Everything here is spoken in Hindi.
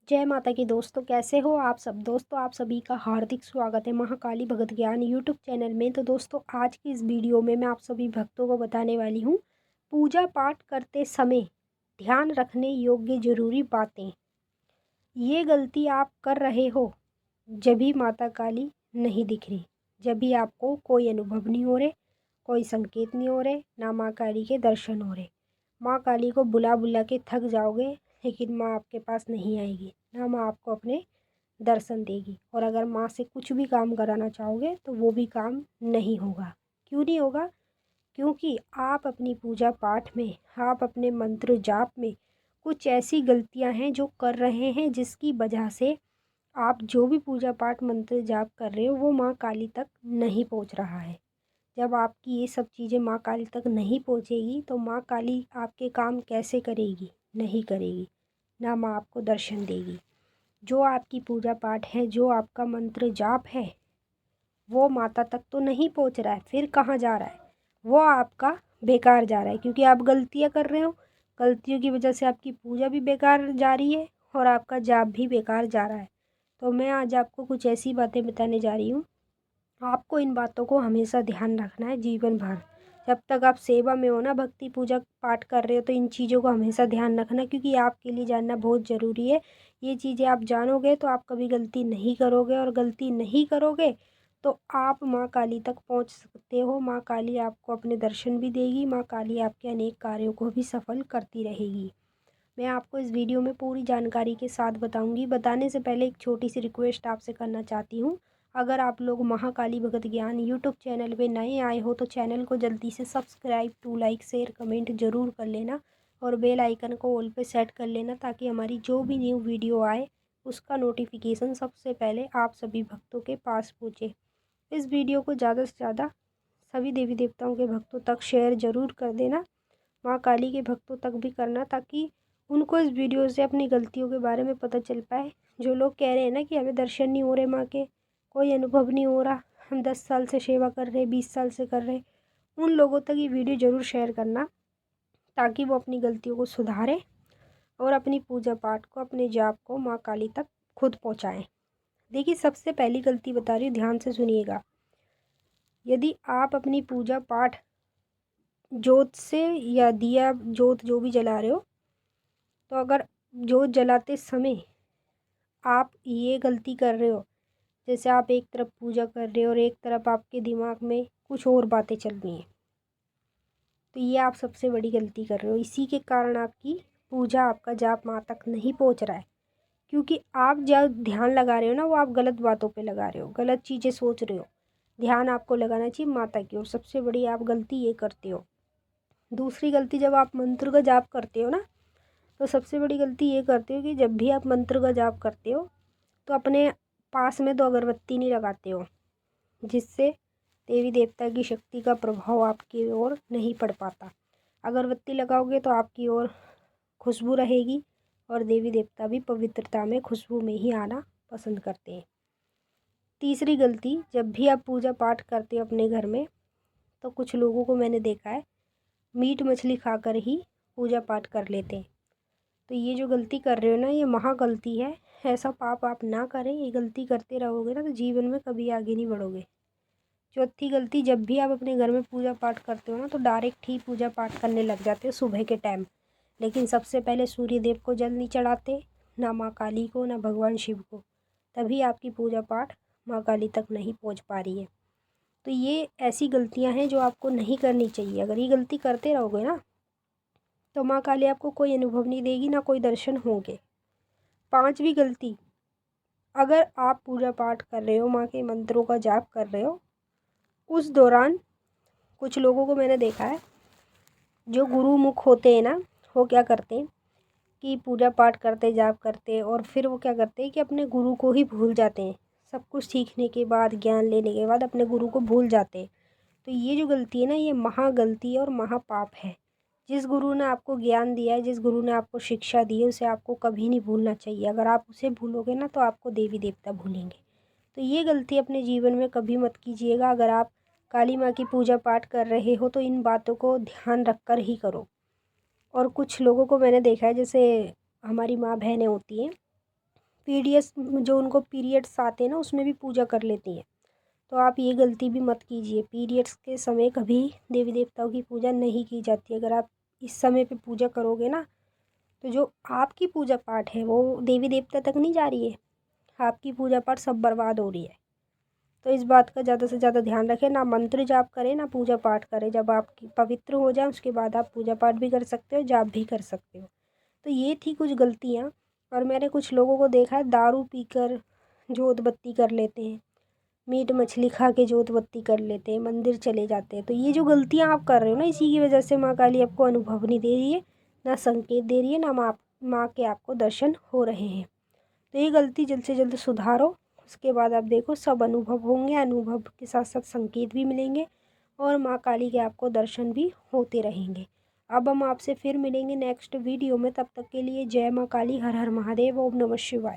जय माता की दोस्तों, कैसे हो आप सब। दोस्तों आप सभी का हार्दिक स्वागत है महाकाली भगत ज्ञान यूट्यूब चैनल में। तो दोस्तों आज की इस वीडियो में मैं आप सभी भक्तों को बताने वाली हूँ पूजा पाठ करते समय ध्यान रखने योग्य जरूरी बातें। ये गलती आप कर रहे हो जब भी माता काली नहीं दिख रही, जब भी आपको कोई अनुभव नहीं हो रहे, कोई संकेत नहीं हो रहे, ना माँ काली के दर्शन हो रहे। माँ काली को बुला बुला के थक जाओगे लेकिन माँ आपके पास नहीं आएगी, ना माँ आपको अपने दर्शन देगी। और अगर माँ से कुछ भी काम कराना चाहोगे तो वो भी काम नहीं होगा। क्यों नहीं होगा? क्योंकि आप अपनी पूजा पाठ में, आप अपने मंत्र जाप में कुछ ऐसी गलतियां हैं जो कर रहे हैं जिसकी वजह से आप जो भी पूजा पाठ मंत्र जाप कर रहे हो वो माँ काली तक नहीं पहुँच रहा है। जब आपकी ये सब चीज़ें माँ काली तक नहीं पहुँचेगी तो माँ काली आपके काम कैसे करेगी? नहीं करेगी, ना माँ आपको दर्शन देगी। जो आपकी पूजा पाठ है, जो आपका मंत्र जाप है, वो माता तक तो नहीं पहुँच रहा है, फिर कहाँ जा रहा है? वो आपका बेकार जा रहा है क्योंकि आप गलतियाँ कर रहे हो। गलतियों की वजह से आपकी पूजा भी बेकार जा रही है और आपका जाप भी बेकार जा रहा है। तो मैं आज आपको कुछ ऐसी बातें बताने जा रही हूँ, आपको इन बातों को हमेशा ध्यान रखना है जीवन भर। जब तक आप सेवा में हो ना, भक्ति पूजा पाठ कर रहे हो, तो इन चीज़ों को हमेशा ध्यान रखना क्योंकि आपके लिए जानना बहुत ज़रूरी है। ये चीज़ें आप जानोगे तो आप कभी गलती नहीं करोगे, और गलती नहीं करोगे तो आप माँ काली तक पहुँच सकते हो। माँ काली आपको अपने दर्शन भी देगी, माँ काली आपके अनेक कार्यों को भी सफल करती रहेगी। मैं आपको इस वीडियो में पूरी जानकारी के साथ बताऊंगी। बताने से पहले एक छोटी सी रिक्वेस्ट आपसे करना चाहती हूँ। अगर आप लोग महाकाली भगत ज्ञान यूट्यूब चैनल पे नए आए हो तो चैनल को जल्दी से subscribe, to like, share, comment ज़रूर कर लेना और बेल आइकन को ऑल पे सेट कर लेना ताकि हमारी जो भी न्यू वीडियो आए उसका नोटिफिकेशन सबसे पहले आप सभी भक्तों के पास पहुँचे। इस वीडियो को ज़्यादा से ज़्यादा सभी देवी देवताओं के भक्तों तक शेयर ज़रूर कर देना, माँ काली के भक्तों तक भी करना, ताकि उनको इस वीडियो से अपनी गलतियों के बारे में पता चल पाए। जो लोग कह रहे हैं ना कि हमें दर्शन नहीं हो रहे, माँ के कोई अनुभव नहीं हो रहा, हम 10 साल से सेवा कर रहे, 20 साल से कर रहे, उन लोगों तक ये वीडियो ज़रूर शेयर करना ताकि वो अपनी गलतियों को सुधारें और अपनी पूजा पाठ को, अपने जाप को माँ काली तक खुद पहुँचाएँ। देखिए, सबसे पहली गलती बता रही हूँ, ध्यान से सुनिएगा। यदि आप अपनी पूजा पाठ जोत से या दिया जोत जो भी जला रहे हो, तो अगर जोत जलाते समय आप ये गलती कर रहे हो, जैसे आप एक तरफ पूजा कर रहे हो और एक तरफ आपके दिमाग में कुछ और बातें चल रही हैं, तो ये आप सबसे बड़ी गलती कर रहे हो। इसी के कारण आपकी पूजा, आपका जाप माँ तक नहीं पहुँच रहा है क्योंकि आप जब ध्यान लगा रहे हो ना, वो आप गलत बातों पे लगा रहे हो, गलत चीज़ें सोच रहे हो। ध्यान आपको लगाना चाहिए माता की, और सबसे बड़ी आप गलती ये करते हो। दूसरी गलती, जब आप मंत्र का जाप करते हो ना, तो सबसे बड़ी गलती ये करते हो कि जब भी आप मंत्र का जाप करते हो तो अपने पास में 2 अगरबत्ती नहीं लगाते हो, जिससे देवी देवता की शक्ति का प्रभाव आपकी ओर नहीं पड़ पाता। अगरबत्ती लगाओगे तो आपकी ओर खुशबू रहेगी और देवी देवता भी पवित्रता में, खुशबू में ही आना पसंद करते हैं। तीसरी गलती, जब भी आप पूजा पाठ करते हो अपने घर में, तो कुछ लोगों को मैंने देखा है मीट मछली खाकर ही पूजा पाठ कर लेते हैं। तो ये जो गलती कर रहे हो ना, ये महा गलती है। ऐसा पाप आप ना करें। ये गलती करते रहोगे ना तो जीवन में कभी आगे नहीं बढ़ोगे। चौथी गलती, जब भी आप अपने घर में पूजा पाठ करते हो ना, तो डायरेक्ट ही पूजा पाठ करने लग जाते हो सुबह के टाइम, लेकिन सबसे पहले सूर्य देव को जल नहीं चढ़ाते, ना माँ काली को, ना भगवान शिव को। तभी आपकी पूजा पाठ माँ काली तक नहीं पहुँच पा रही है। तो ये ऐसी गलतियाँ हैं जो आपको नहीं करनी चाहिए। अगर ये गलती करते रहोगे ना तो माँ काली आपको कोई अनुभव नहीं देगी, ना कोई दर्शन होंगे। पांचवी गलती, अगर आप पूजा पाठ कर रहे हो, माँ के मंत्रों का जाप कर रहे हो, उस दौरान कुछ लोगों को मैंने देखा है जो गुरुमुख होते हैं ना, वो क्या करते हैं कि पूजा पाठ करते, जाप करते, और फिर वो क्या करते हैं कि अपने गुरु को ही भूल जाते हैं। सब कुछ सीखने के बाद, ज्ञान लेने के बाद अपने गुरु को भूल जाते हैं। तो ये जो गलती है ना, ये महा गलती है और महापाप है। जिस गुरु ने आपको ज्ञान दिया है, जिस गुरु ने आपको शिक्षा दी है, उसे आपको कभी नहीं भूलना चाहिए। अगर आप उसे भूलोगे ना तो आपको देवी देवता भूलेंगे। तो ये गलती अपने जीवन में कभी मत कीजिएगा। अगर आप काली माँ की पूजा पाठ कर रहे हो तो इन बातों को ध्यान रख कर ही करो। और कुछ लोगों को मैंने देखा है, जैसे हमारी माँ बहनें होती हैं, पीरियड्स जो उनको पीरियड्स आते हैं ना उसमें भी पूजा कर लेती हैं। तो आप ये गलती भी मत कीजिए। पीरियड्स के समय कभी देवी देवताओं की पूजा नहीं की जाती। अगर आप इस समय पे पूजा करोगे ना तो जो आपकी पूजा पाठ है वो देवी देवता तक नहीं जा रही है, आपकी पूजा पाठ सब बर्बाद हो रही है। तो इस बात का ज़्यादा से ज़्यादा ध्यान रखें। ना मंत्र जाप करें ना पूजा पाठ करें। जब आप पवित्र हो जाए उसके बाद आप पूजा पाठ भी कर सकते हो, जाप भी कर सकते हो। तो ये थी कुछ गलतियाँ। और मैंने कुछ लोगों को देखा है दारू पीकर जोत बत्ती कर लेते हैं, मीट मछली खा के जोत बत्ती कर लेते हैं, मंदिर चले जाते हैं। तो ये जो गलतियाँ आप कर रहे हो ना, इसी की वजह से माँ काली आपको अनुभव नहीं दे रही है, ना संकेत दे रही है, ना माँ के आपको दर्शन हो रहे हैं। तो ये गलती जल्द से जल्द सुधारो। उसके बाद आप देखो सब अनुभव होंगे, अनुभव के साथ साथ संकेत भी मिलेंगे और माँ काली के आपको दर्शन भी होते रहेंगे। अब हम आपसे फिर मिलेंगे नेक्स्ट वीडियो में। तब तक के लिए जय माँ काली, हर हर महादेव, ओम नमः शिवाय।